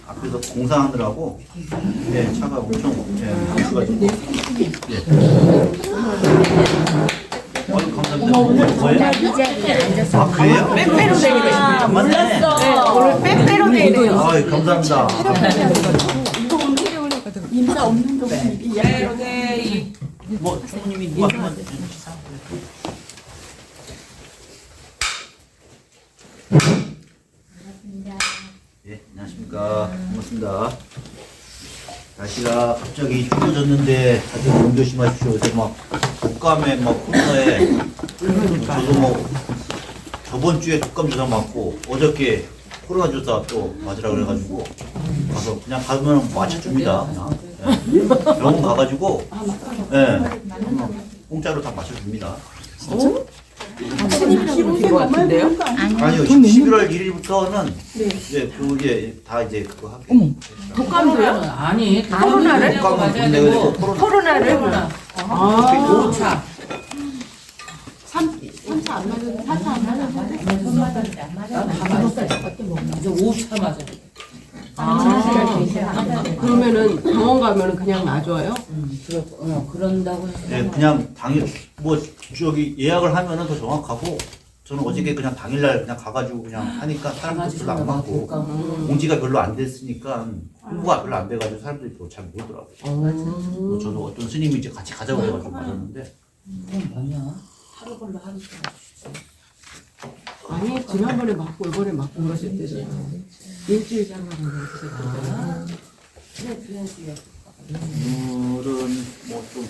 앞에서 공사하느라고 예, 차가 엄청 멈춰가지고 예. 감사합니다. 뭐예요? 이 자리에 앉아서 아 그래요? 빼빼로 데이로 아, 맞네. 오늘 빼빼로 데이로 아 감사합니다. 인사 없는 동생이 빼빼로 데이. 뭐 총무님이 누가 한번 예, 안녕하십니까. 반갑습니다. 날씨가 갑자기 추워졌는데 다들 몸 조심하십시오. 요새 막 독감에 막 코로나에 저도 뭐 저번 주에 독감 주사 맞고 어저께 코로나 주사 또 맞으라 그래가지고 가서 그냥 가면 맞춰줍니다. 그냥 예. 병원 가가지고 예, 공짜로 다 맞춰줍니다. 기분이 같은데요? 아니요, 11월 1일부터는 이제 그게 다 이제 그거 하게. 독감도요? 아니, 코로나를? 독감은 돈 내야 되고 코로나를? 코로나. 아, 5차. 3차 안 맞아도 4차 안 맞아도 이제 5차 맞아. 그러면은 병원 가면은 그냥 놔줘요? 그런다고 해서. 네, 그냥 당일 뭐 저기 예약을 하면은 더 정확하고 저는 어저께 그냥 당일날 그냥 가가지고 그냥 하니까 사람들 별로 안 많고 공지가 별로 안 됐으니까 홍보가 별로 안 돼가지고 사람들이 또 잘 모르더라고요. 또 저도 어떤 스님이 이제 같이 가자고 해가지고 맞았는데 그건 뭐냐? 하루 걸로 하루 아니 지난번에 맞고 이번에 맞고 그러실 때잖아. 일주일 장마는 그러셨잖아. 오늘은 뭐좀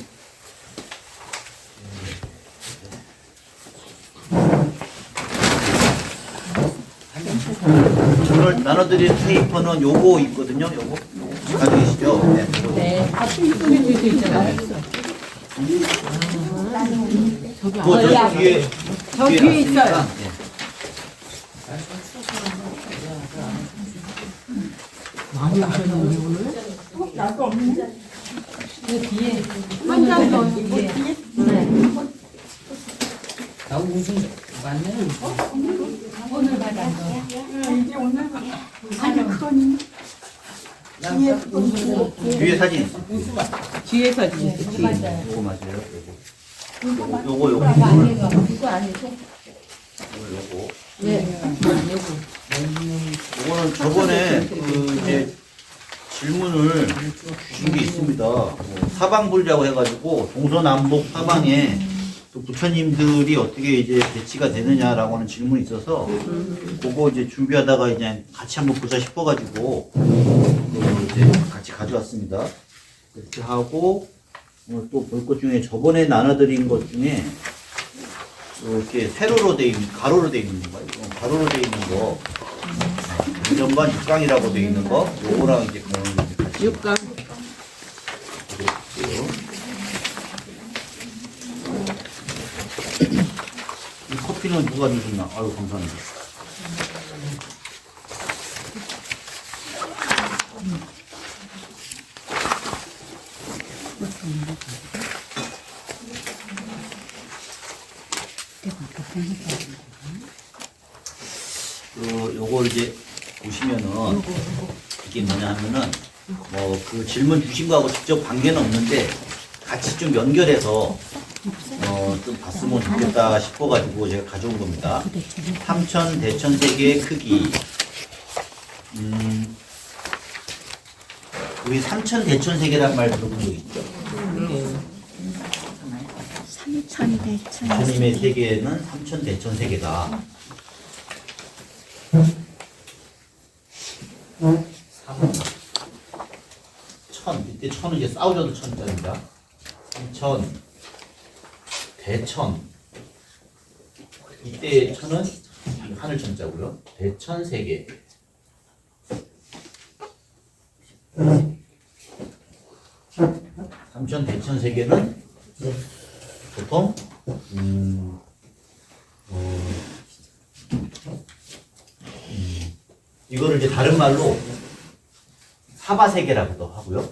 오늘 나눠드릴 테이프는 요거 있거든요. 요거 가지고 계시죠? 네. 네. 같은 이쁘게 수 있잖아요. 저기 뭐 저 뒤에 저 뒤에 있어요. 놨으니까, 많이 오셨는데 오늘? 그 뒤에. 한장 더. 뒤에? 나 우승 맞네. 오늘 받았어요. 아니 그건 뒤에 사진 있어. 뒤에 사진 있어. 뒤에. 요거 맞아요. 요거 요거 그거 아니고 요거. 네. 요거는 저번에 그 이제 질문을 주신 게 있습니다. 뭐 사방불자고 해가지고 동서남북 사방에 또 부처님들이 어떻게 이제 배치가 되느냐라고 하는 질문이 있어서 그거 이제 준비하다가 이제 같이 한번 보자 싶어가지고 이제 같이 가져왔습니다. 이렇게 하고 오늘 또 볼 것 중에 저번에 나눠드린 것 중에 이렇게 세로로 돼 있는 가로로 돼 있는 거 이거 가로로 돼 있는 거 전반 6강이라고 돼 있는 거 요거랑 이제 그거는 이제 같이 6강. 드릴게요. 이 커피는 누가 주셨나? 아유 감사합니다. 요거 이제 보시면은 이게 뭐냐 하면은 뭐 그 질문 주신 거하고 직접 관계는 없는데 같이 좀 연결해서 좀 봤으면 좋겠다 싶어가지고 제가 가져온 겁니다. 삼천 대천 세계의 크기. 우리 삼천 대천 세계란 말 들어본 적 있죠? 삼천대천 부처님의 세계는 삼천 대천 세계다. 천, 이때 천은 이제 싸우셔도 천자입니다. 삼천, 대천. 이때 천은 하늘 천자고요. 대천 세계. 삼천 대천 세계는 보통 이거를 이제 다른 말로 사바세계라고도 하고요.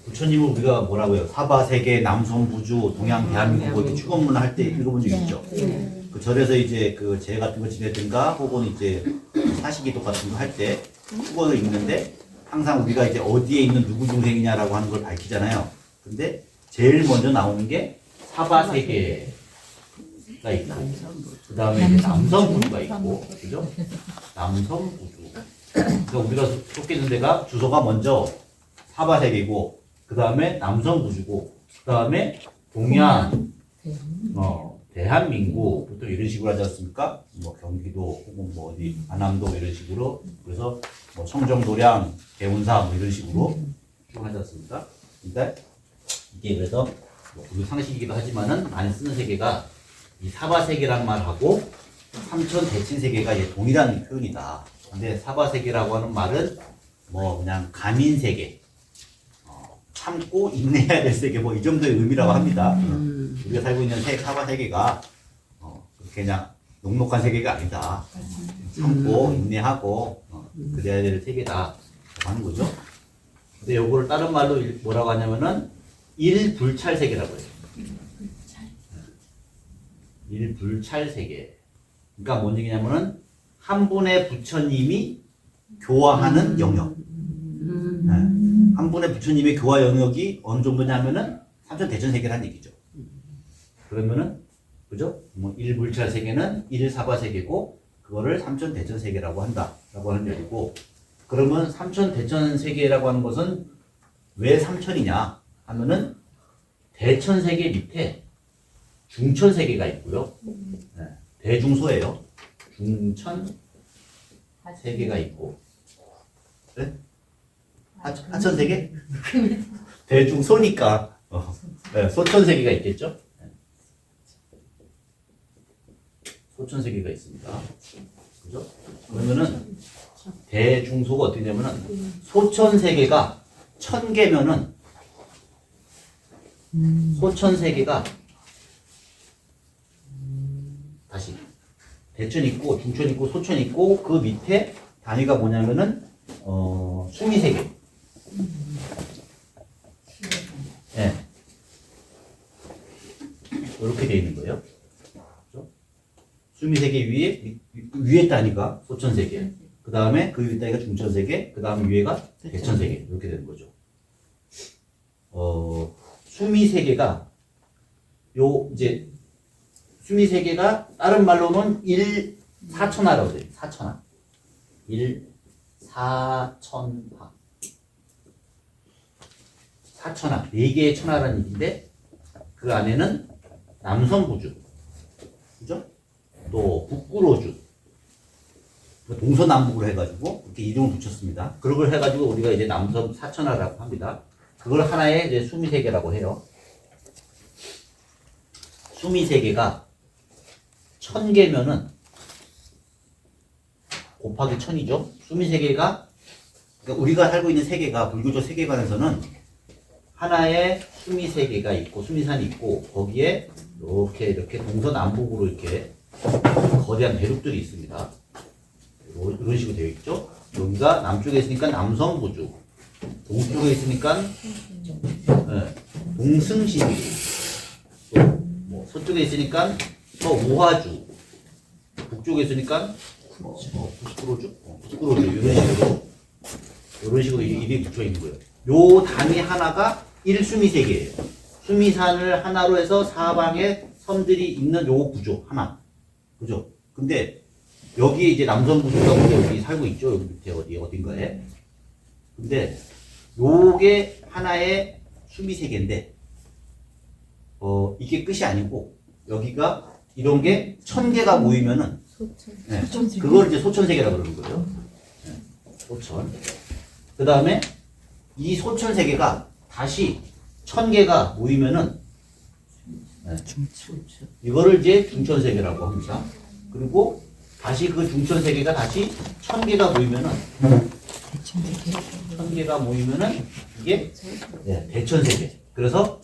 부처님을 우리가 뭐라고요? 사바세계, 남성부주, 동양 대한민국 이렇게 축원문 할 때 읽어본 적 있죠? 그 절에서 이제 그 제 같은 거 지내든가 혹은 이제 사시기도 같은 거 할 때 축원을 읽는데 항상 우리가 이제 어디에 있는 누구 중생이냐라고 하는 걸 밝히잖아요. 근데 제일 먼저 나오는 게 사바세계가 있고, 그 다음에 이제 남성부주가 있고, 그죠? 남성부주. 그러니까 우리가 속해 있는 데가 주소가 먼저 사바세계고, 그 다음에 남성부주고, 그 다음에 동양, 대한민국, 보통 이런 식으로 하지 않습니까? 뭐 경기도 혹은 뭐 어디 안암도 이런 식으로. 그래서 뭐 청정도량, 개운사 뭐 이런 식으로 쭉 하지 않습니까? 그러니까 이게 그래서 뭐 우리 상식이기도 하지만은 많이 쓰는 세계가 이 사바세계란 말하고 삼천대천세계가 이제 동일한 표현이다. 근데 사바세계라고 하는 말은 뭐 그냥 가민세계, 참고 인내해야 될 세계 뭐 이 정도의 의미라고 합니다. 우리가 살고 있는 사바세계가 그냥 녹록한 세계가 아니다. 참고 인내하고 그래야 될 세계다 하는 거죠. 근데 요거를 다른 말로 뭐라고 하냐면은 일불찰세계라고 해요. 일불찰세계. 그러니까 뭔 얘기냐면은 한 분의 부처님이 교화하는 영역. 네. 한 분의 부처님의 교화 영역이 어느 정도냐면은 삼천대천세계라는 얘기죠. 그러면은 그죠? 뭐 일불찰세계는 일사바세계고 그거를 삼천대천세계라고 한다라고 하는 얘기고, 그러면 삼천대천세계라고 하는 것은 왜 삼천이냐 하면은 대천세계 밑에 중천세계가 있고요. 네. 대중소예요. 중천세계가 있고, 네? 하천세계? 대중소니까 네, 소천세계가 있겠죠. 네. 소천세계가 있습니다. 그죠? 그러면은 대중소가 어떻게 되냐면은 소천세계가 1000개면은 소천세계가 다시 대천 있고 중천 있고 소천 있고 그 밑에 단위가 뭐냐면은 수미세계. 네. 이렇게 되어 있는 거예요. 그렇죠? 수미세계 위에 단위가 소천세계, 그 다음에 그 위에 단위가 중천세계, 그 다음 위에가 대천세계 이렇게 되는 거죠. 수미세계가 이제 수미세계가 다른 말로는 1사천하라고 돼요. 사천하. 1사천하. 사천하. 4개의 천하라는 얘기인데 그 안에는 남성부주, 그죠? 또 북구로주, 동서남북으로 해가지고 이렇게 이름을 붙였습니다. 그걸 해가지고 우리가 이제 남성 사천하라고 합니다. 그걸 하나의 이제 수미세계라고 해요. 수미세계가 1000개면은 곱하기 1000이죠. 수미세계가, 그러니까 우리가 살고 있는 세계가 불교적 세계관에서는 하나의 수미세계가 있고 수미산이 있고 거기에 이렇게 동서남북으로 이렇게 거대한 대륙들이 있습니다. 이런 식으로 되어 있죠. 여기가 남쪽에 있으니까 남성부주, 동쪽에 있으니까 동승신주, 뭐 서쪽에 있으니까 서우화주, 북쪽에 있으니까 북구로주, 이런 식으로 이름이 붙여 있는 거예요. 요 단위 하나가 1수미세계예요. 수미산을 하나로 해서 사방에 섬들이 있는 요 구조 하나, 그죠? 근데 여기에 이제 남성부주가 우리 여기 살고 있죠. 여기 밑에 어딘가에. 근데 요게 하나의 수미세계인데 이게 끝이 아니고 여기가 이런 게 1000개가 모이면은 네, 그걸 이제 소천세계라고 그러는 거예요. 네, 소천. 그 다음에 이 소천세계가 다시 1000개가 모이면은 네, 이거를 이제 중천세계라고 합니다. 그리고 다시 그 중천세계가 다시 1000개가 모이면은 1000개가 모이면은 이게 네, 대천세계. 그래서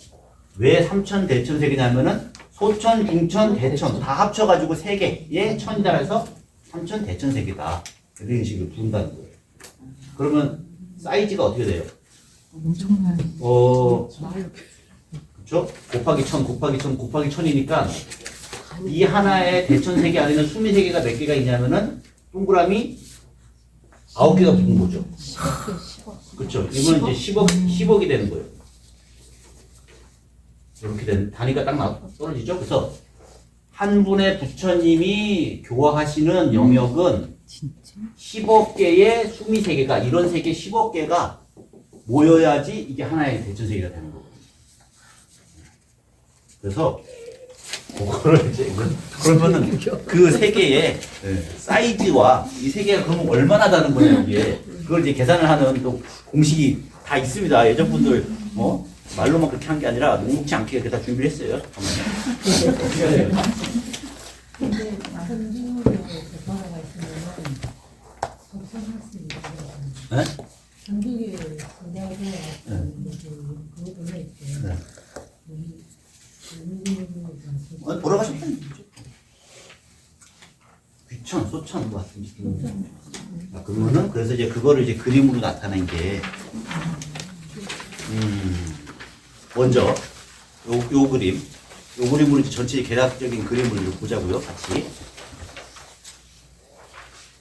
왜 삼천대천세계냐면은 소천, 중천, 대천 다 합쳐가지고 3개의 천이다 해서 삼천대천세계다. 이런 식으로 부른다는 거예요. 그러면 사이즈가 어떻게 돼요? 엄청나요. 그쵸? 곱하기 1000, 곱하기 1000, 곱하기 1000이니까 이 하나의 대천 세계 안에는 수미 세계가 몇 개가 있냐면은 동그라미 9개가 붙은 거죠. 그렇죠. 이거는 이제 10억이 되는 거예요. 이렇게 되는 단위가 딱 떨어지죠. 그래서 한 분의 부처님이 교화하시는 영역은 10억 개의 수미 세계가 이런 세계 10억 개가 모여야지 이게 하나의 대천 세계가 되는 거거든요. 그래서 그거를 이제 그러면은 그 세계의 사이즈와 이 세계가 그러면 얼마나 다른 거냐 이게 그걸 이제 계산을 하는 또 공식이 다 있습니다. 예전 분들 말로만 그렇게 한 게 아니라 녹록지 않게 이렇게 다 준비를 했어요. 잠깐만요. 근데 전주에 전화가 있으면은 접선할 수 있는 네? 전주에 전화가 그거도 있어요. 네. 돌아가셨다니 귀천, 소천 뭐 같은 그러면은 그래서 이제 그거를 이제 그림으로 나타낸 게 먼저 요 그림으로 이제 전체 계략적인 그림을 이렇게 보자고요, 같이.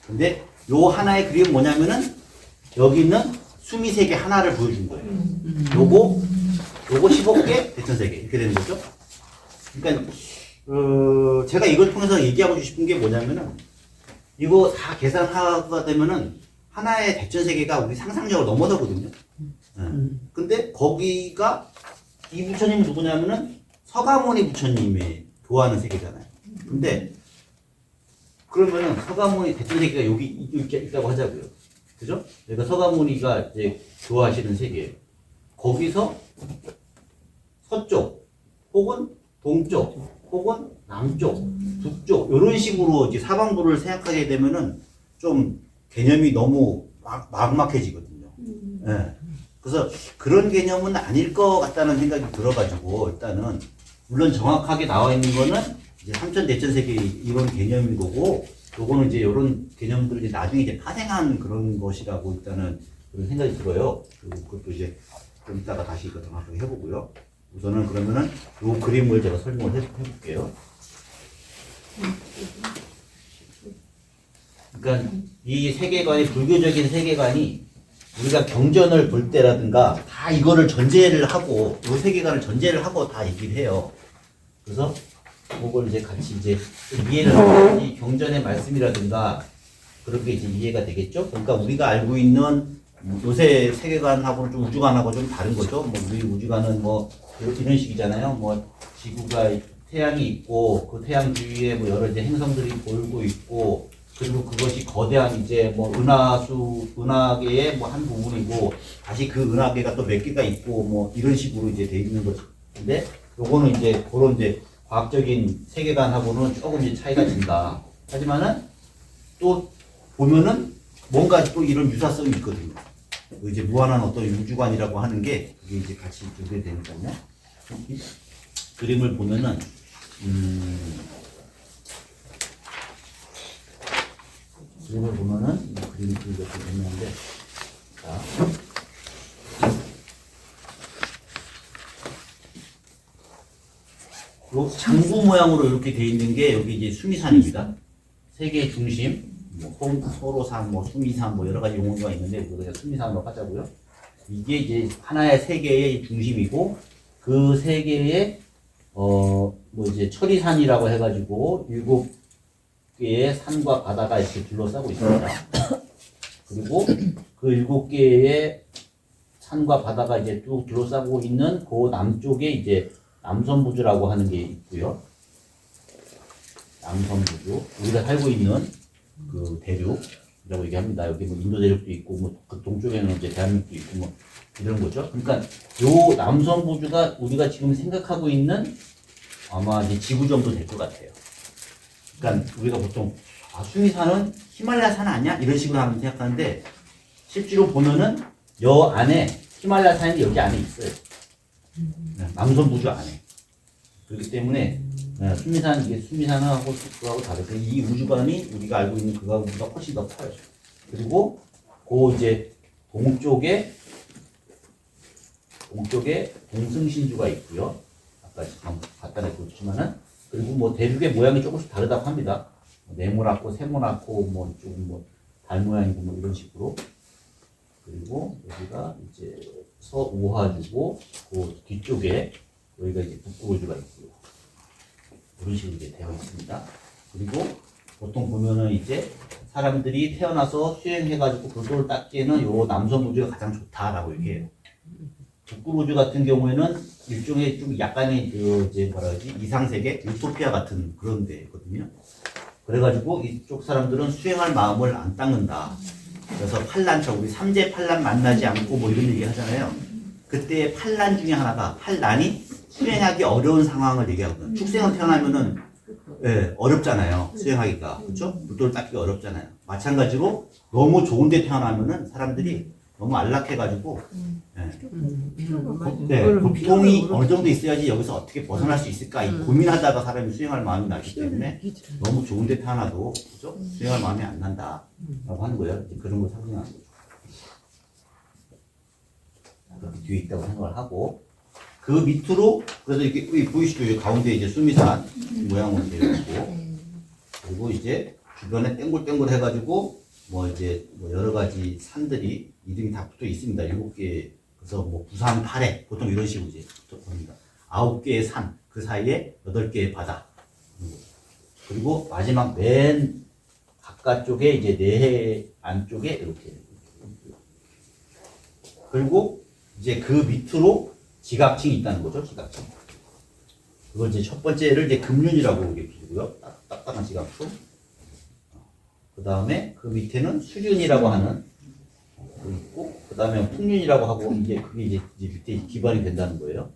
근데 요 하나의 그림은 뭐냐면은 여기 있는 수미 세계 하나를 보여준 거예요. 요거 15개, 대천 세계 이렇게 되는 거죠. 그러니까 제가 이걸 통해서 얘기하고 싶은 게 뭐냐면은 이거 다 계산하가 되면은 하나의 대천 세계가 우리 상상력을 넘어서거든요. 근데 거기가 이 부처님은 누구냐면은 서가모니 부처님의 교화하는 세계잖아요. 근데 그러면은 서가모니 대천 세계가 여기 있다고 하자고요. 그죠? 그러니까 서가모니가 이제 교화하시는 세계. 거기서 서쪽 혹은 동쪽 혹은 남쪽 북쪽 이런 식으로 이제 사방부를 생각하게 되면은 좀 개념이 너무 막막해지거든요. 네. 그래서 그런 개념은 아닐 것 같다는 생각이 들어가지고 일단은 물론 정확하게 나와 있는 거는 이제 삼천 대천 세계 이런 개념인 거고 요거는 이제 이런 개념들이 나중에 이제 파생한 그런 것이라고 일단은 그런 생각이 들어요. 그리고 그것도 이제 좀 이따가 다시 이거 정확하게 해보고요. 우선은 그러면은 요 그림을 제가 설명을 해볼게요. 그러니까 이 세계관이 불교적인 세계관이 우리가 경전을 볼 때라든가 다 이거를 전제를 하고 이 세계관을 전제를 하고 다 얘기를 해요. 그래서 그걸 이제 같이 이제 이해를 하고 이 경전의 말씀이라든가 그런 게 이제 이해가 되겠죠. 그러니까 우리가 알고 있는 요새 세계관하고는 좀 우주관하고 좀 다른 거죠. 뭐 우리 우주관은 뭐 이런 식이잖아요. 뭐 지구가 태양이 있고 그 태양 주위에 뭐 여러 이제 행성들이 돌고 있고 그리고 그것이 거대한 이제 뭐 은하계의 뭐 한 부분이고 다시 그 은하계가 또 몇 개가 있고 뭐 이런 식으로 이제 돼 있는 거죠. 근데 요거는 이제 그런 이제 과학적인 세계관하고는 조금 이제 차이가 진다. 하지만은 또 보면은 뭔가 또 이런 유사성이 있거든요. 이제 무한한 어떤 우주관이라고 하는 게 그게 이제 같이 연결되니까요. 그림을 보면은 그림을 보면은 이 그림이 좀 있는데 자. 요 장구 모양으로 이렇게 돼 있는 게 여기 이제 수미산입니다. 세계의 중심, 뭐 소로산, 뭐 수미산, 뭐 여러 가지 용어가 있는데 그거 그냥 수미산으로 하자고요. 이게 이제 하나의 세계의 중심이고 그 세계의 뭐 이제 천리산이라고 해가지고 7개의 산과 바다가 이렇게 둘러싸고 있습니다. 그리고 그 7개의 산과 바다가 이제 쭉 둘러싸고 있는 그 남쪽에 이제 남선부주라고 하는 게 있고요. 남선부주. 우리가 살고 있는 그 대륙이라고 얘기합니다. 여기 뭐 인도 대륙도 있고, 뭐 그 동쪽에는 이제 대한민국도 있고, 뭐 이런 거죠. 그러니까 요 남선부주가 우리가 지금 생각하고 있는 아마 이제 지구 정도 될 것 같아요. 그러니까 우리가 보통 수미산은 히말라야 산 아니야? 이런 식으로 하면 생각하는데 실제로 보면은 여 안에 히말라야 산이 여기 안에 있어요. 남선부주 안에. 그렇기 때문에 수미산, 이게 수미산하고 그거하고 다르고 이 우주관이 우리가 알고 있는 그거보다 훨씬 더 커요. 그리고 그 이제 동쪽에 동승신주가 있고요. 아까 잠깐 갖다 냈지만은 그리고 뭐 대륙의 모양이 조금씩 다르다고 합니다. 네모나고 세모나고 뭐 조금 뭐 달 모양이고 뭐 이런 식으로. 그리고 여기가 이제 서우화주고 그 뒤쪽에 여기가 이제 북구울주가 있고요. 이런 식으로 이제 되어 있습니다. 그리고 보통 보면은 이제 사람들이 태어나서 수행해가지고 불도를 닦기에는 요 남섬우주가 가장 좋다라고 얘기해요. 북구우주 같은 경우에는 일종의 좀 약간의 그 이제 뭐라 그러지 이상세계 유토피아 같은 그런 데거든요. 그래가지고 이쪽 사람들은 수행할 마음을 안 닦는다. 그래서 환란처 우리 삼재 환란 만나지 않고 뭐 이런 얘기 하잖아요. 그때 환란 중에 하나가 환란이 수행하기 어려운 상황을 얘기하거든요. 축생을 태어나면은 예, 어렵잖아요. 수행하기가. 그렇죠? 불도를 닦기가 어렵잖아요. 마찬가지로 너무 좋은 데 태어나면은 사람들이 너무 안락해가지고 네, 고통이 어느 정도 있어야지 여기서 어떻게 벗어날 수 있을까 이 고민하다가 사람이 수행할 마음이 나기 때문에 너무 좋은 데 태어나도 그죠? 수행할 마음이 안 난다라고 하는 거예요. 이제 그런 걸 상징하는 거죠. 그렇게 뒤에 있다고 생각을 하고 그 밑으로 그래서 이렇게 보이시죠? 여기 가운데 이제 수미산 모양으로 되어 있고 그리고 이제 주변에 땡굴땡굴 해가지고 뭐 이제 뭐 여러 가지 산들이 이름이 다 붙어 있습니다. 7개 그래서 뭐 부산 팔해 보통 이런 식으로 이제 붙어봅니다. 9개의 산 그 사이에 8개의 바다 그리고 마지막 맨 바깥쪽에 이제 내해 안쪽에 이렇게 그리고 이제 그 밑으로 지각층이 있다는 거죠. 지각층. 그걸 이제 첫 번째를 이제 금륜이라고 얘기해주고요. 딱딱한 지각층. 그 다음에 그 밑에는 수륜이라고 하는 거 있고, 그 다음에 풍륜이라고 하고 이제 그게 이제 밑에 기반이 된다는 거예요.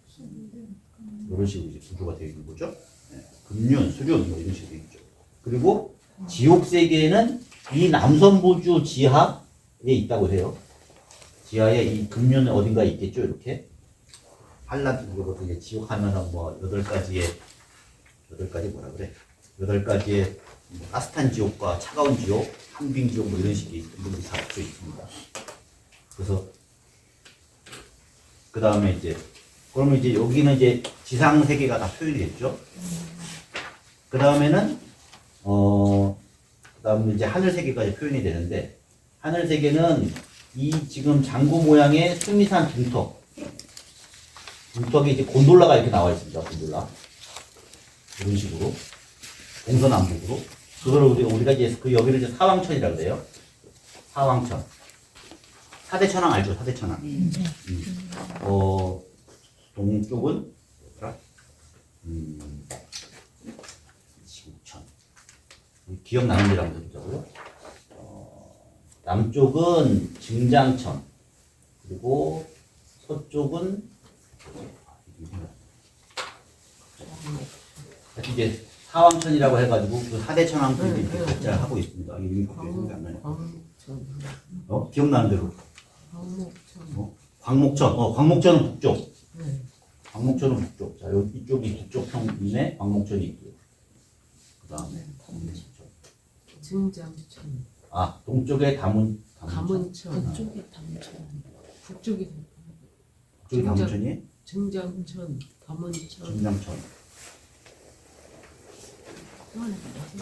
이런 식으로 이제 구조가 되어 있는 거죠. 네. 금륜, 수륜 뭐 이런 식으로 있죠. 그리고 지옥 세계에는 이 남선부주 지하에 있다고 해요. 지하에 이 금륜 어딘가 있겠죠. 이렇게. 한라두고 이제 지옥 하면은 뭐 8가지의 뭐라 그래? 8가지의 따뜻한 지옥과 차가운 지옥, 한빙 지옥 뭐 이런 식의 이름들이 다 붙여 있습니다. 그래서 그 다음에 이제 그러면 이제 여기는 이제 지상 세계가 다 표현이 됐죠. 그 다음에는 그다음에 이제 하늘 세계까지 표현이 되는데 하늘 세계는 이 지금 장구 모양의 수미산 중턱에 이제 곤돌라가 이렇게 나와 있습니다. 곤돌라 이런 식으로 동서남북으로 그걸 우리가 이제 그 여기를 이제 사왕천이라고 그래요. 사왕천. 사대천왕 알죠? 사대천왕. 동쪽은 뭐더라? 지국천. 기억나는 데를 한번 해보자고요. 남쪽은 증장천. 그리고 서쪽은 이제 사왕천이라고 해가지고 그 사대천왕들이 이렇게 발자를 하고 있습니다. 이름이 갑자기 생각이 안 나요. 기억나는 대로. 광목천. 광목천은 북쪽. 광목천은 북쪽. 자, 여기 이쪽이 북쪽 평면에 광목천이 있고요. 그 다음에 증장천. 동쪽에 담운천. 북쪽에 담운천. 북쪽이 북쪽이 담운천이? 증장천, 담운천. 증장천.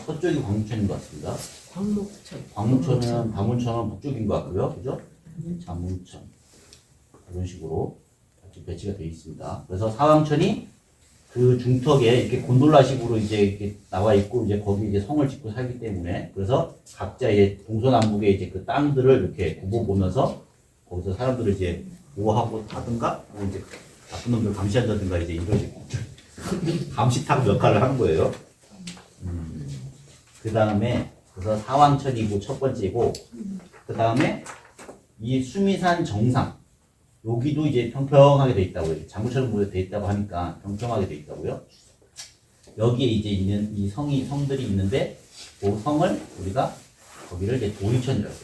서쪽이 광목천인 것 같습니다. 광목천은 담운천은 북쪽인 것 같고요. 그죠? 담운천. 이런 식으로 배치가 되어 있습니다. 그래서 사왕천이 그 중턱에 이렇게 곤돌라식으로 이제 이렇게 나와 있고 이제 거기 이제 성을 짓고 살기 때문에 그래서 각자 이제 동서남북의 이제 그 땅들을 이렇게 굽어 보면서 거기서 사람들을 이제 보호하고 하든가 뭐 이제 나쁜 놈들 감시한다든가 이제 이런 식으로 감시탑 역할을 하는 거예요. 그 다음에 그래서 사왕천이고 첫 번째고 그 다음에 이 수미산 정상 여기도 이제 평평하게 돼 있다고요. 장구처럼 돼 있다고 하니까 평평하게 돼 있다고요. 여기에 이제 있는 이 성들이 있는데 그 성을 우리가 거기를 이제 도리천이라고 해요.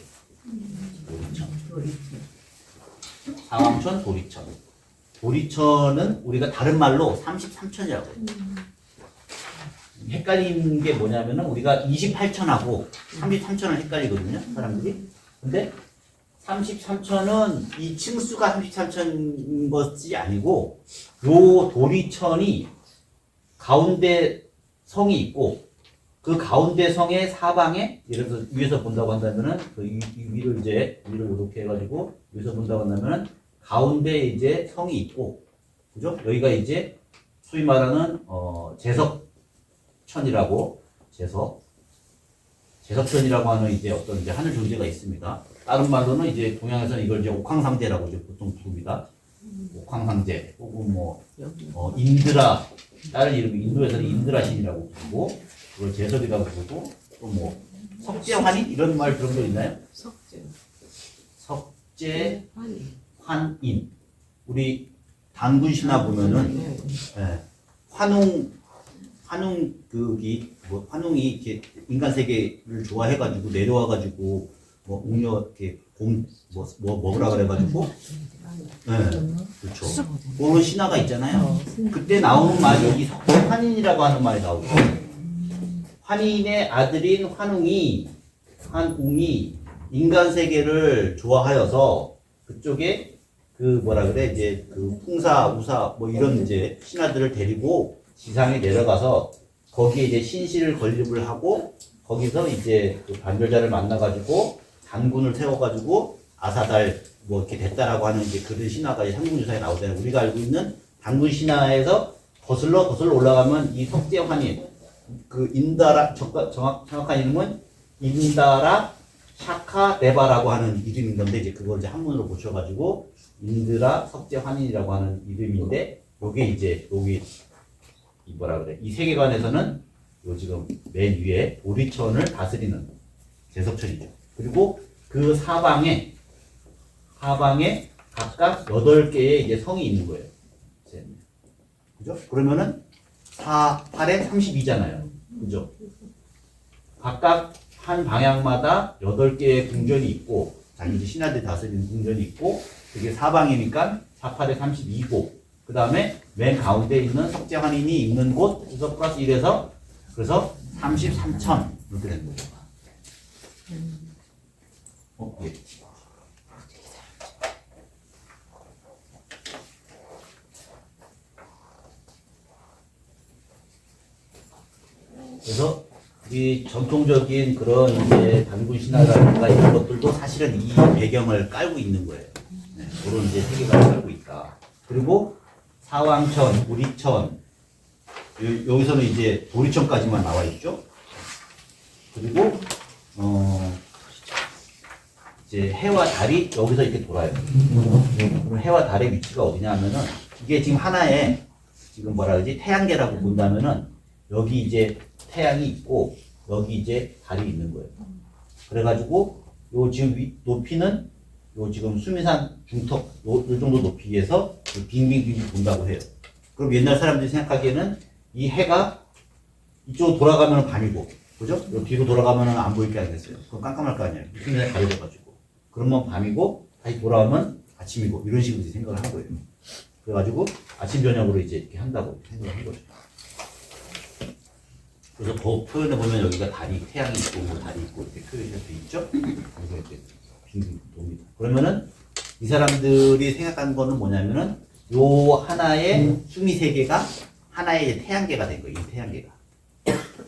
도리천. 사왕천 도리천. 도리천은 우리가 다른 말로 33천이라고 해요. 헷갈리는 게 뭐냐면은 우리가 28천하고 33천을 헷갈리거든요. 사람들이. 근데 33천은 이 층수가 33천인 것이 아니고 요 도리천이 가운데서 성이 있고 그 가운데 성의 사방에 예를 들어서 위에서 본다고 한다면은 그 이 위를 이제 위를 이렇게 해가지고 위에서 본다고 한다면은 가운데 이제 성이 있고 그죠? 여기가 이제 소위 말하는 제석천이라고 제석천이라고 하는 이제 어떤 이제 하늘 존재가 있습니다. 다른 말로는 이제 동양에서는 이걸 이제 옥황상제라고 이제 보통 부릅니다. 옥황상제 혹은 뭐 인드라 다른 이름이 인도에서는 인드라신이라고 부르고 그걸 제석이라고 부르고 또 뭐 석재환인 이런 말 들은 거 있나요? 석재환인 우리 단군 신화 보면은 환웅 뭐 환웅이 이렇게 인간 세계를 좋아해가지고 내려와가지고 뭐 웅녀 이렇게 뭐 먹으라 그래가지고 그렇죠. 그런 신화가 있잖아요. 그때 나오는 말이 여기 석재환인이라고 하는 말이 나오죠. 환인의 아들인 환웅이 인간 세계를 좋아하여서 그쪽에 그 뭐라 그래 이제 그 풍사 우사 뭐 이런 이제 신하들을 데리고 지상에 내려가서 거기에 이제 신실을 건립을 하고 거기서 이제 그 반별자를 만나가지고 단군을 세워가지고 아사달 뭐 이렇게 됐다라고 하는 이제 그런 신화가 삼국유사에 나오잖아요. 우리가 알고 있는 단군 신화에서 거슬러 올라가면 이 석재환인 그 인다라 정확한 이름은 인다라 샤카데바라고 하는 이름인 건데 이제 그걸 이제 한문으로 고쳐가지고 인드라 석재환인이라고 하는 이름인데 요게 이제 여기 이 뭐라 그래 이 세계관에서는 요 지금 맨 위에 도리천을 다스리는 제석천이죠. 그리고 그 사방에 각각 8개의 이제 성이 있는 거예요. 그죠? 그러면은 4, 8에 32잖아요. 그죠? 각각 한 방향마다 8개의 궁전이 있고, 자기 이제 신하들 다스리는 궁전이 있고, 그게 사방이니까 4, 8에 32고, 그 다음에 맨 가운데 있는 석재환인이 있는 곳, 그래서 플러스 1에서, 그래서 33천, 이렇게 된 거죠. 예. 그래서 이 전통적인 그런 이제 단군 신화라든가 이런 것들도 사실은 이 배경을 깔고 있는 거예요. 네, 그런 이제 세계관을 깔고 있다. 그리고 사왕천, 우리천, 여기서는 이제 도리천까지만 나와 있죠. 그리고 이제 해와 달이 여기서 이렇게 돌아요. 그럼 해와 달의 위치가 어디냐 하면은 이게 지금 하나의 지금 뭐라 그러지 태양계라고 본다면은 여기 이제 태양이 있고 여기 이제 달이 있는 거예요. 그래가지고 요 지금 높이는 요 지금 수미산 중턱 요 정도 높이에서 빙빙빙 돈다고 해요. 그럼 옛날 사람들이 생각하기에는 이 해가 이쪽으로 돌아가면 밤이고, 그죠? 요 뒤로 돌아가면 안 보일 게 아니겠어요? 그럼 깜깜할 거 아니에요. 수미산이 가려져가지고. 그러면 밤이고 다시 돌아오면 아침이고 이런 식으로 생각을 한 거예요. 그래가지고 아침 저녁으로 이제 이렇게 한다고 생각을 한 거죠. 그래서 그 표현에 보면 여기가 달이 태양이 있고 뭐 달이 있고 이렇게 표현이 돼 있죠. 그래서 이렇게 빙빙 돕니다. 그러면은 이 사람들이 생각한 거는 뭐냐면은 요 하나의 수미 세계가 하나의 태양계가 된 거예요. 이 태양계가.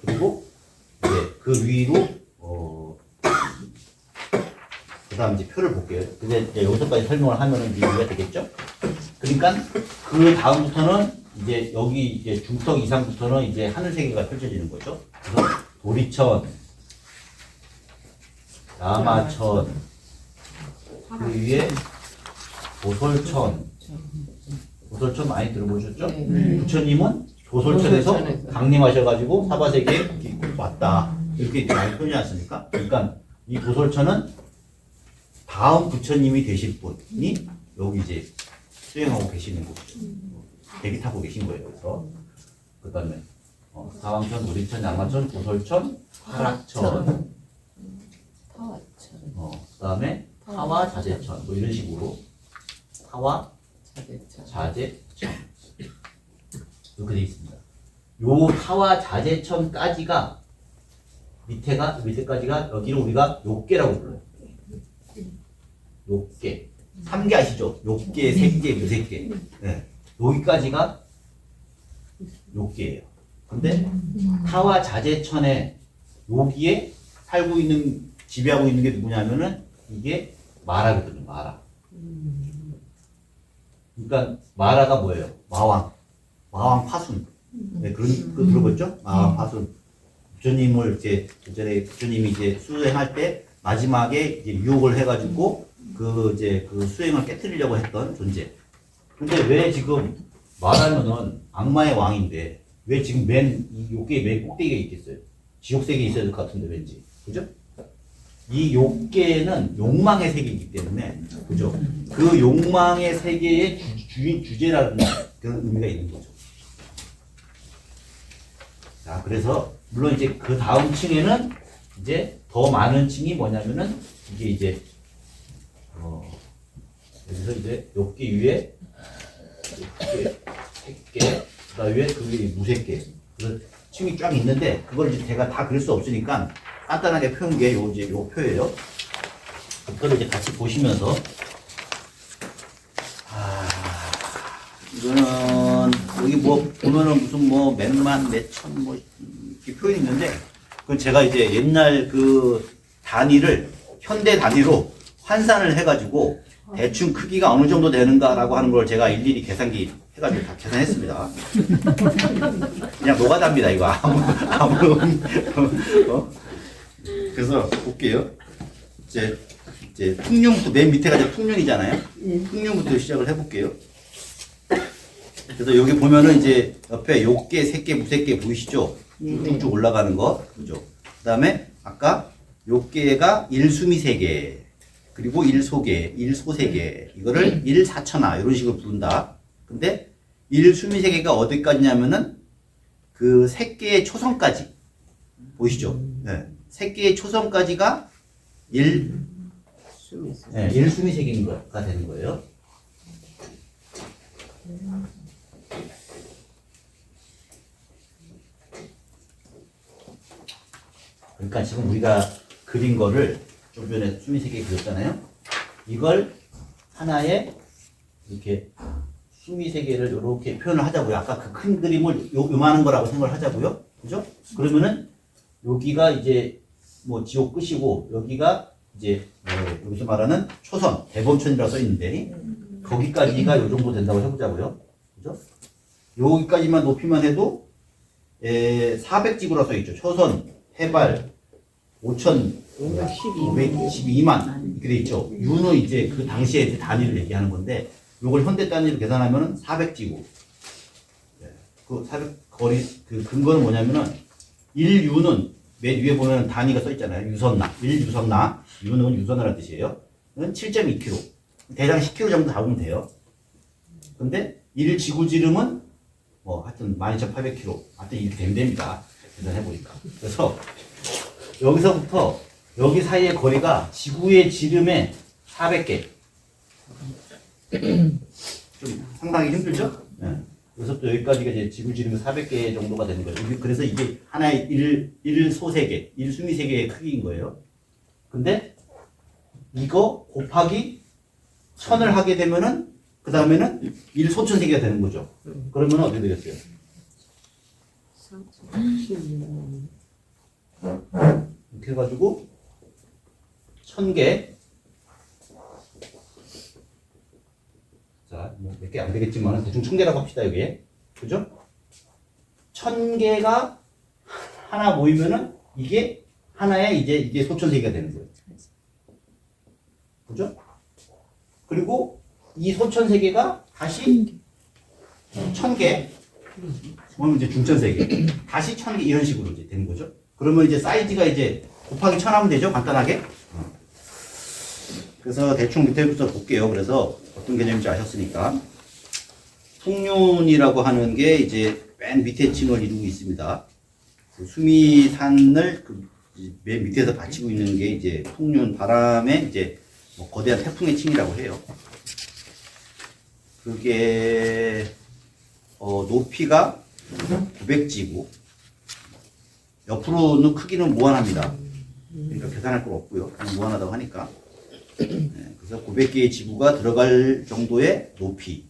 그리고 이제 그 위로 그다음 이제 표를 볼게요. 근데 이제 여기서까지 설명을 하면은 이해가 되겠죠? 그러니까 그 다음부터는 이제 여기 이제 중턱 이상부터는 이제 하늘 세계가 펼쳐지는 거죠. 그래서 도리천, 남하천, 그 위에 도솔천 도솔천 많이 들어보셨죠? 부처님은 도솔천에서 강림하셔가지고 사바세계에 왔다. 이렇게 많이 표현하지 않습니까? 그러니까 이 도솔천은 다음 부처님이 되실 분이 여기 이제 수행하고 계시는 곳이죠. 대기 타고 계신 거예요. 그래서 그 다음에 사왕천, 우리천, 양화천, 도솔천, 화락천, 그 다음에 타와 자재천 뭐 이런 식으로 타와 자재천 이렇게 되어 있습니다. 요 타와 자재천까지가 밑에까지가 여기를 우리가 욕계라고 불러요. 욕계. 3개 아시죠? 욕계, 색계, 무색계. 네. 여기까지가 욕계예요. 근데 타와 자재천에 여기에 살고 있는 지배하고 있는 게 누구냐면은 이게 마라거든요. 마라. 그러니까 마라가 뭐예요? 마왕 파순. 네, 그런 거 들어봤죠? 마왕 파순. 부처님을 이제 전에 부처님이 이제 수행할 때 마지막에 이제 유혹을 해가지고 그 수행을 깨뜨리려고 했던 존재. 근데 왜 지금 마라면은 악마의 왕인데 왜 지금 이 욕계의 맨 꼭대기에 있겠어요? 지옥세계에 있어야 될 것 같은데 왠지. 그죠? 이 욕계는 욕망의 세계이기 때문에, 그죠? 그 욕망의 세계의 주제라는 그런 의미가 있는 거죠. 자, 그래서, 물론 이제 그 다음 층에는 이제 더 많은 층이 뭐냐면은, 이게 이제, 여기서 이제 욕계 위에, 색계, 그 다음에 그 위에 무색계. 그래서 층이 쫙 있는데, 그걸 이제 제가 다 그릴 수 없으니까, 간단하게 표현 게 요 표예요. 그거를 이제 같이 보시면서, 이거는, 여기 뭐, 보면은 무슨 뭐, 몇만, 몇천, 뭐, 이렇게 표현이 있는데, 그건 제가 이제 옛날 그 단위를, 현대 단위로 환산을 해가지고, 대충 크기가 어느 정도 되는가라고 하는 걸 제가 일일이 계산기 해가지고 다 계산했습니다. 그냥 노가다입니다, 이거. 그래서 볼게요. 이제 풍륜부터 맨 밑에가 이제 풍륜이잖아요. 풍륜부터 시작을 해볼게요. 그래서 여기 보면은 이제 옆에 욕계, 색계, 무색계 보이시죠? 쭉쭉 올라가는 거. 그죠? 그 다음에 아까 욕계가 일수미세계, 그리고 일소계, 일소세계, 이거를 일사천하, 이런 식으로 부른다. 근데 일수미세계가 어디까지냐면은 그 색계의 초성까지. 보이시죠? 네. 색계의 초성까지가 일수미세계인 거가 되는 거예요. 그러니까 지금 우리가 그린 거를 좀 전에 수미세계 그렸잖아요. 이걸 하나의 이렇게 수미세계를 이렇게 표현을 하자고요. 아까 그 큰 그림을 요만한 거라고 생각을 하자고요. 그죠? 그러면은 여기가 이제 뭐 지옥 끝이고 여기가 이제 여기서 말하는 초선, 대범천이라고 써 있는데 거기까지가 요 정도 된다고 해보자고요. 그죠? 여기까지만 높이만 해도 400지구라고 써 있죠. 초선, 해발, 5,522만 이렇게 돼 있죠. 유는 이제 그 당시에 이제 단위를 얘기하는 건데 요걸 현대 단위로 계산하면은 400지구. 그 400 거리 그 근거는 뭐냐면은 1유는 맨 위에 보면 단위가 써 있잖아요. 유선나. 1유선나. 유는 유선나라는 뜻이에요. 는 7.2km. 대략 10km 정도 잡으면 돼요. 근데 1지구지름은 뭐 하여튼 12,800km. 하여튼 이렇게 되면 됩니다. 계산해보니까. 그래서 여기서부터 여기 사이의 거리가 지구의 지름의 400개. 좀 상당히 힘들죠? 네. 여기서부터 여기까지가 이제 지구 지름의 400개 정도가 되는 거예요. 그래서 이게 하나의 1소세계, 1수미세계의 크기인 거예요. 근데 이거 곱하기 1000을 하게 되면은 그 다음에는 1소천세계가 되는 거죠. 그러면 어떻게 되겠어요? 이렇게 해가지고 1000개. 자, 뭐 몇 개 안 되겠지만 대충 1000개라고 합시다. 여기에. 그죠? 1000개가 하나 모이면은 이게 하나의 이게 소천세계가 되는 거예요. 그죠? 그리고 이 소천세계가 다시 1000개 그러면 이제 중천세계 다시 1000개 이런 식으로 이제 되는 거죠. 그러면 이제 사이즈가 이제 곱하기 1000 하면 되죠. 간단하게. 그래서 대충 밑에부터 볼게요. 그래서 어떤 개념인지 아셨으니까 풍륜이라고 하는 게 이제 맨 밑에 층을 이루고 있습니다. 그 수미산을 맨 밑에서 받치고 있는 게 이제 풍륜 바람의 이제 뭐 거대한 태풍의 층이라고 해요. 그게 높이가 900지구. 옆으로는 크기는 무한합니다. 그러니까 계산할 거 없고요. 그냥 무한하다고 하니까. 네, 그래서 900개의 지구가 들어갈 정도의 높이.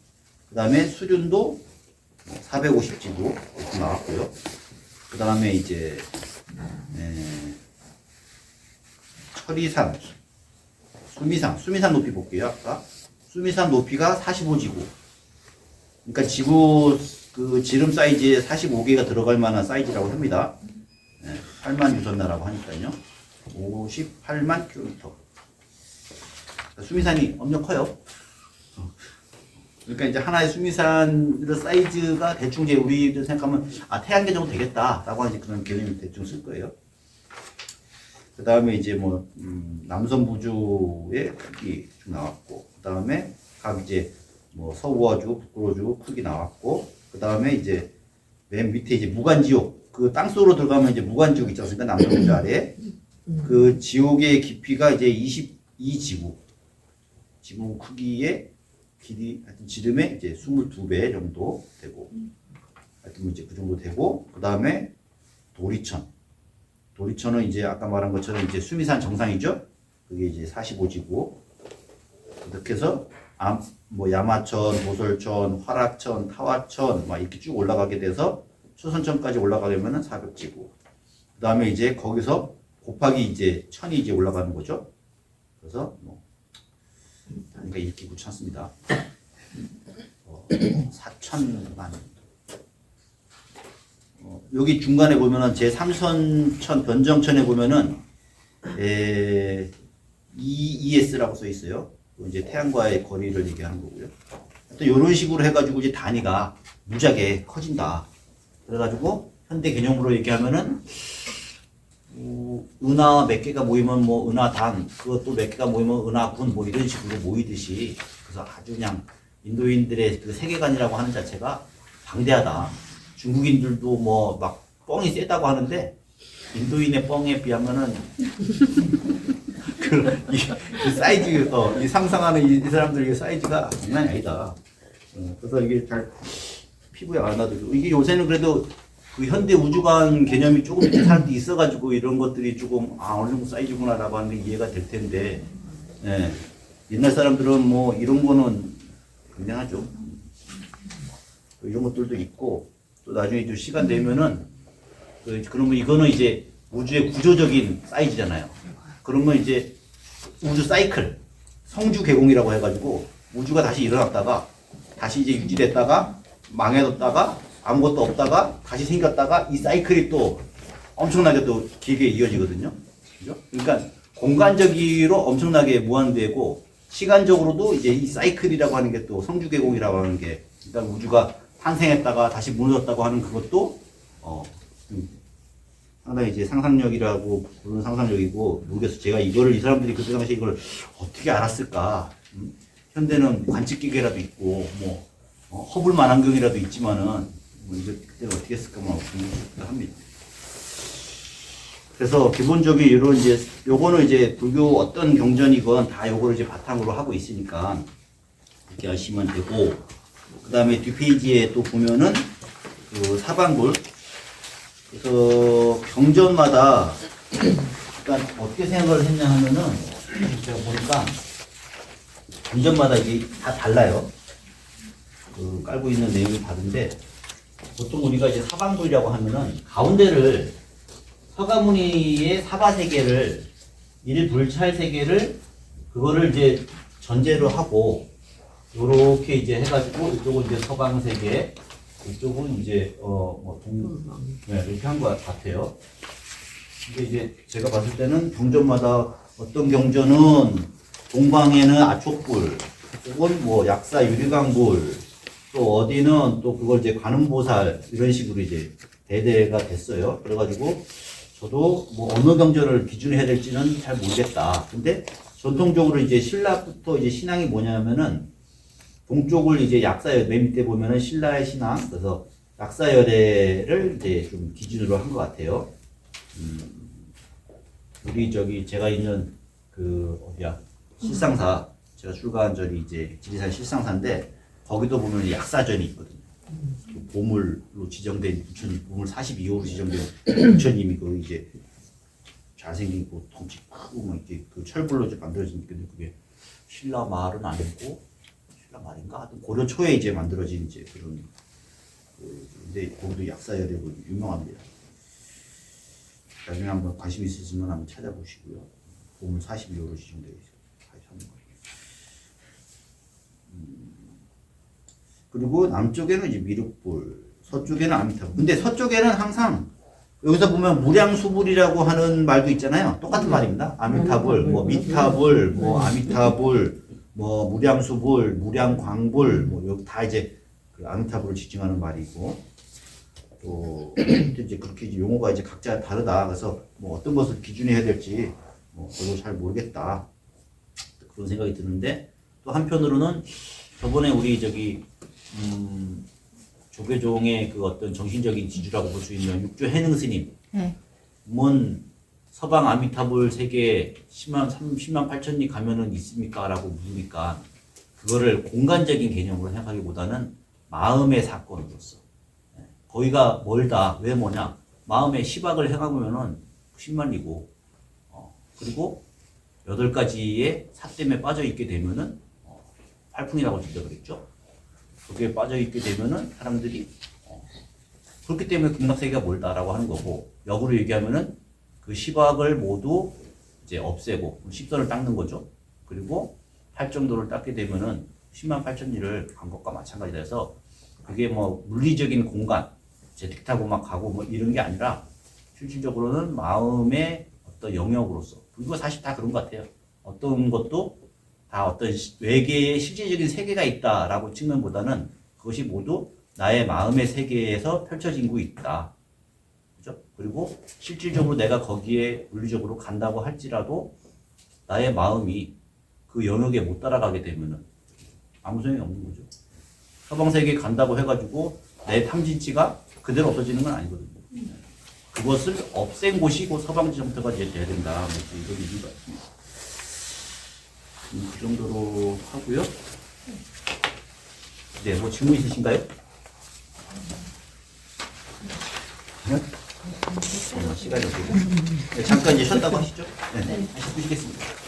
그 다음에 수륜도 450지구 이렇게 나왔고요. 그 다음에 이제 철이산, 수미산 높이 볼게요. 아까 수미산 높이가 45지구. 그러니까 지구 그 지름 사이즈에 45개가 들어갈 만한 사이즈라고 합니다. 8만 유선나라고 하니까요. 58만 킬로미터. 수미산이 엄청 커요. 그러니까 이제 하나의 수미산 사이즈가 대충 이제 우리들 생각하면 태양계 정도 되겠다라고 하는 그런 개념을 대충 쓸 거예요. 그 다음에 이제 뭐 남선 부주의 크기 좀 나왔고, 그 다음에 각 이제 뭐 서우화주, 북구로주 크기 나왔고, 그 다음에 이제 맨 밑에 이제 무관지옥, 그 땅속으로 들어가면 이제 무관지옥 있지 않습니까? 남선 부주 아래 그 지옥의 깊이가 이제 22지구, 지구 크기의 길이 하여튼 지름의 이제 22배 정도 되고, 하여튼 이제 그 정도 되고, 그 다음에 도리천은 이제 아까 말한 것처럼 이제 수미산 정상이죠. 그게 이제 45지구. 이렇게 해서 뭐 야마천, 도솔천, 화락천, 타화천 막 이렇게 쭉 올라가게 돼서 초선천까지 올라가게 되면은 400지구. 그 다음에 이제 거기서 곱하기 이제 천이 이제 올라가는 거죠. 그래서 뭐 그러니까 읽기 귀찮습니다. 4천만. 여기 중간에 보면은 제 3선천 변정천에 보면은 EES라고 써 있어요. 이제 태양과의 거리를 얘기하는 거고요. 또 이런 식으로 해가지고 이제 단위가 무지하게 커진다. 그래가지고 현대 개념으로 얘기하면은 은하 몇 개가 모이면 뭐 은하단, 그것도 몇 개가 모이면 은하군 뭐 이런 식으로 모이듯이, 그래서 아주 그냥 인도인들의 그 세계관이라고 하는 자체가 방대하다. 중국인들도 뭐 막 뻥이 세다고 하는데 인도인의 뻥에 비하면은 그 사이즈, 이 상상하는 이 사람들의 사이즈가 장난이 아니다. 그래서 이게 잘 피부에 안 와도, 이게 요새는 그래도 그 현대 우주관 개념이 조금 있는 사람들이 있어가지고 이런 것들이 조금 어느 정도 사이즈구나라고 하는 게 이해가 될 텐데, 옛날 사람들은 뭐 이런 거는 굉장하죠. 이런 것들도 있고, 또 나중에 좀 시간 되면은 그러면 이거는 이제 우주의 구조적인 사이즈잖아요. 그러면 이제 우주 사이클, 성주 개공이라고 해가지고 우주가 다시 일어났다가 다시 이제 유지됐다가 망해뒀다가 아무것도 없다가 다시 생겼다가 이 사이클이 또 엄청나게 또 길게 이어지거든요. 그죠? 그러니까 공간적으로 엄청나게 무한되고 시간적으로도 이제 이 사이클이라고 하는 게 또 성주 개공이라고 하는 게, 그러니까 우주가 탄생했다가 다시 무너졌다고 하는 그것도 상당히 이제 상상력이라고 부르는 상상력이고, 모르겠어. 제가 이거를 이 사람들이 그때 당시에 이걸 어떻게 알았을까? 현대는 관측기계라도 있고 뭐 허블 만환경이라도 있지만은 뭐 이제 그때는 어떻게 했을까 뭐 궁금하기도 합니다. 그래서 기본적인 이런 이제 요거는 이제 불교 어떤 경전이건 다 요거를 이제 바탕으로 하고 있으니까 이렇게 하시면 되고, 그 다음에 뒷페이지에 또 보면은 그 사방불, 그래서 경전마다 그러니까 어떻게 생각을 했냐 하면은 제가 보니까 경전마다 이게 다 달라요. 그 깔고 있는 내용이 다른데, 보통 우리가 이제 사방불이라고 하면은 가운데를 서가모니의 사바세계를 일불찰세계를 그거를 이제 전제로 하고 요렇게 이제 해가지고 이쪽은 이제 서방세계, 이쪽은 이제 이렇게 한 것 같아요. 근데 이제 제가 봤을 때는 경전마다 어떤 경전은 동방에는 아촉불, 혹은 뭐 약사 유리강불, 또 어디는 또 그걸 이제 관음보살 이런 식으로 이제 대대가 됐어요. 그래가지고 저도 뭐 어느 경전을 기준으로 해야 될지는 잘 모르겠다. 근데 전통적으로 이제 신라부터 이제 신앙이 뭐냐면은 동쪽을 이제 약사열, 맨 밑에 보면은 신라의 신앙, 그래서 약사열애를 이제 좀 기준으로 한 것 같아요. 우리 제가 있는 실상사, 제가 출가한 절이 이제 지리산 실상사인데, 거기도 보면 약사전이 있거든요. 그 보물로 지정된 부처님, 보물 42호로 지정된 부처님이 그 이제 잘생긴 그 덩치 크고 막 이렇게 그 철불로 이제 만들어진 게, 그게 신라 말은 아니고 신라 말인가? 하여튼 고려 초에 이제 만들어진 이제 그런 근데 거기도 약사열애고 유명합니다. 나중에 한번 관심 있으시면 한번 찾아보시고요. 보면 42호로 지정되어 있어요. 그리고 남쪽에는 이제 미륵불, 서쪽에는 아미타불. 근데 서쪽에는 항상 여기서 보면 무량수불이라고 하는 말도 있잖아요. 똑같은 말입니다. 아미타불, 뭐 미타불, 뭐 아미타불, 뭐 무량수불, 무량광불, 뭐 여기 다 이제 그 아미타불을 지칭하는 말이고, 또 이제 그렇게 이제 용어가 이제 각자 다르다. 그래서 뭐 어떤 것을 기준해야 될지 뭐 저도 잘 모르겠다. 그런 생각이 드는데, 또 한편으로는 저번에 우리 조계종의 그 어떤 정신적인 지주라고 볼 수 있는 육조 해능 스님, 네. 뭔 서방 아미타불 세계에 10만 8천리 가면은 있습니까? 라고 묻으니까 그거를 공간적인 개념으로 생각하기보다는 마음의 사건으로서, 거기가 멀다. 왜 뭐냐? 마음에 시박을 행하면은 10만리고, 그리고 8가지의 삿됨에 빠져 있게 되면은 팔풍이라고 진짜 그랬죠. 거기에 빠져 있게 되면은 사람들이 그렇기 때문에 극락세계가 멀다라고 하는 거고, 역으로 얘기하면은 그 시박을 모두 이제 없애고 십선을 닦는 거죠. 그리고 8정도를 닦게 되면은 10만 8천리를 간 것과 마찬가지다 해서 그게 뭐 물리적인 공간, 제택 타고 막 가고 뭐 이런 게 아니라 실질적으로는 마음의 어떤 영역으로서, 이거 사실 다 그런 것 같아요. 어떤 것도 다 어떤 외계의 실질적인 세계가 있다라고 측면보다는 그것이 모두 나의 마음의 세계에서 펼쳐지고 있다. 그죠? 그리고 실질적으로 내가 거기에 물리적으로 간다고 할지라도 나의 마음이 그 영역에 못 따라가게 되면은 아무 소용이 없는 거죠. 서방 세계에 간다고 해가지고 내 탐진치가 그대로 없어지는 건 아니거든요. 그것을 없앤 곳이 곧 서방 지정토가 이제 돼야 된다. 뭐 이런 얘기인 것 같습니다. 그 정도로 하고요. 네, 뭐 질문 있으신가요? 네? 시간이 없고. 네, 잠깐 이제 쉬었다고 하시죠? 네, 다시 보시겠습니다.